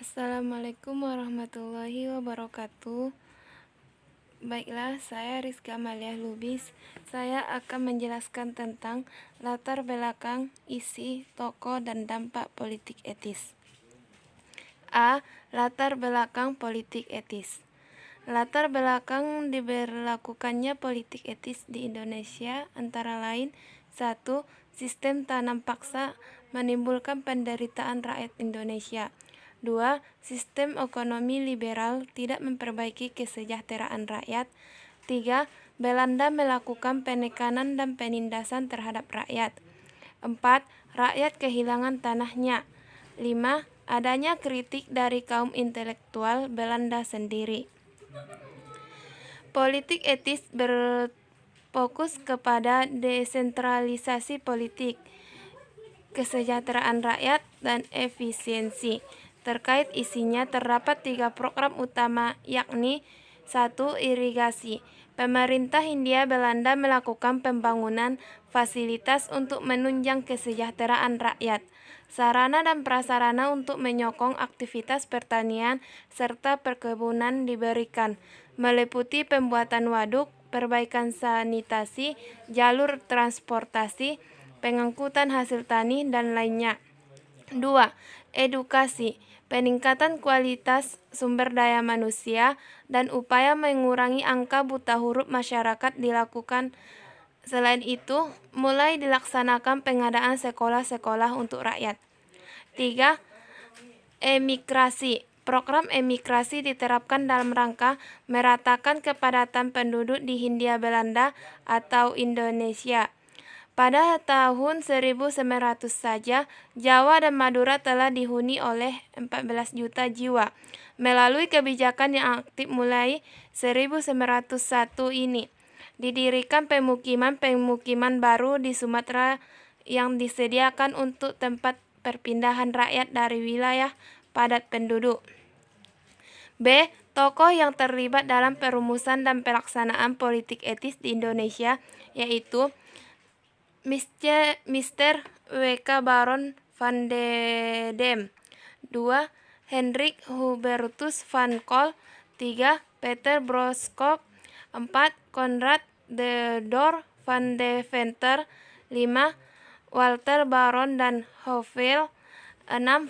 Assalamualaikum warahmatullahi wabarakatuh. Baiklah, saya Rizka Amalia Lubis. Saya akan menjelaskan tentang latar belakang, isi, tokoh, dan dampak politik etis. A. Latar belakang politik etis. Latar belakang diberlakukannya politik etis di Indonesia antara lain: 1. Sistem tanam paksa menimbulkan penderitaan rakyat Indonesia. 2. Sistem ekonomi liberal tidak memperbaiki kesejahteraan rakyat. 3. Belanda melakukan penekanan dan penindasan terhadap rakyat. 4. Rakyat kehilangan tanahnya. 5. Adanya kritik dari kaum intelektual Belanda sendiri. Politik etis berfokus kepada desentralisasi politik, kesejahteraan rakyat, dan efisiensi. Terkait isinya terdapat 3 program utama, yakni 1. Irigasi. Pemerintah Hindia Belanda melakukan pembangunan fasilitas untuk menunjang kesejahteraan rakyat. Sarana dan prasarana untuk menyokong aktivitas pertanian serta perkebunan diberikan, meliputi pembuatan waduk, perbaikan sanitasi, jalur transportasi, pengangkutan hasil tani, dan lainnya. 2. Edukasi. Peningkatan kualitas sumber daya manusia dan upaya mengurangi angka buta huruf masyarakat dilakukan. Selain itu, mulai dilaksanakan pengadaan sekolah-sekolah untuk rakyat. 3. Emigrasi. Program emigrasi diterapkan dalam rangka meratakan kepadatan penduduk di Hindia Belanda atau Indonesia. Pada tahun 1900 saja, Jawa dan Madura telah dihuni oleh 14 juta jiwa. Melalui kebijakan yang aktif mulai 1901 ini, didirikan pemukiman-pemukiman baru di Sumatera yang disediakan untuk tempat perpindahan rakyat dari wilayah padat penduduk. B. Tokoh yang terlibat dalam perumusan dan pelaksanaan politik etis di Indonesia, yaitu Mr. W.K. Baron van de Dam. 2. Hendrik Hubertus van Col. 3. Peter Broskop. 4. Konrad de Door van Deventer. 5. Walter Baron dan Houffet. 6.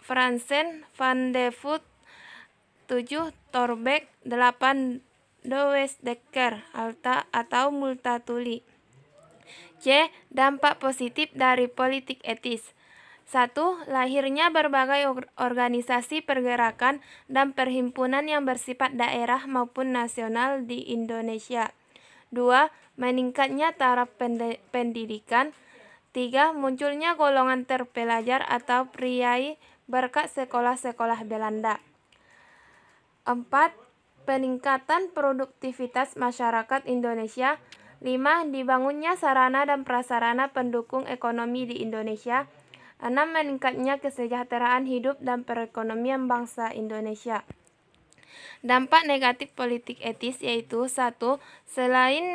Fransen van de Voet. 7. Thorbecke. 8. De Westdekker atau Multatuli. C. Dampak positif dari politik etis. 1. Lahirnya berbagai organisasi pergerakan dan perhimpunan yang bersifat daerah maupun nasional di Indonesia. 2. Meningkatnya taraf pendidikan. 3. Munculnya golongan terpelajar atau priai berkat sekolah-sekolah Belanda. 4. Peningkatan produktivitas masyarakat Indonesia. 5. Dibangunnya sarana dan prasarana pendukung ekonomi di Indonesia. 6. Meningkatnya kesejahteraan hidup dan perekonomian bangsa Indonesia. Dampak negatif politik etis yaitu 1. Selain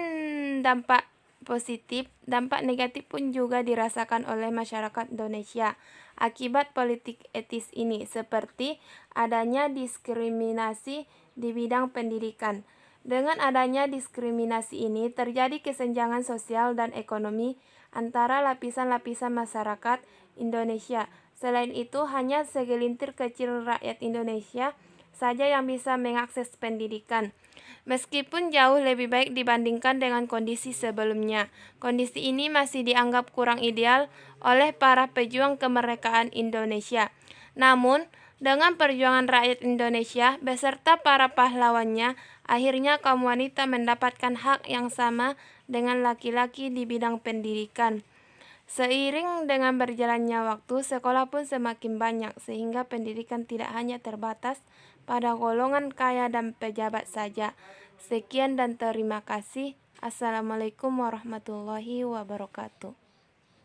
dampak positif, dampak negatif pun juga dirasakan oleh masyarakat Indonesia akibat politik etis ini, seperti adanya diskriminasi di bidang pendidikan. Dengan adanya diskriminasi ini, terjadi kesenjangan sosial dan ekonomi antara lapisan-lapisan masyarakat Indonesia. Selain itu, hanya segelintir kecil rakyat Indonesia saja yang bisa mengakses pendidikan. Meskipun jauh lebih baik dibandingkan dengan kondisi sebelumnya, kondisi ini masih dianggap kurang ideal oleh para pejuang kemerdekaan Indonesia. Namun, dengan perjuangan rakyat Indonesia beserta para pahlawannya, akhirnya kaum wanita mendapatkan hak yang sama dengan laki-laki di bidang pendidikan. Seiring dengan berjalannya waktu, sekolah pun semakin banyak, sehingga pendidikan tidak hanya terbatas pada golongan kaya dan pejabat saja. Sekian dan terima kasih. Assalamualaikum warahmatullahi wabarakatuh.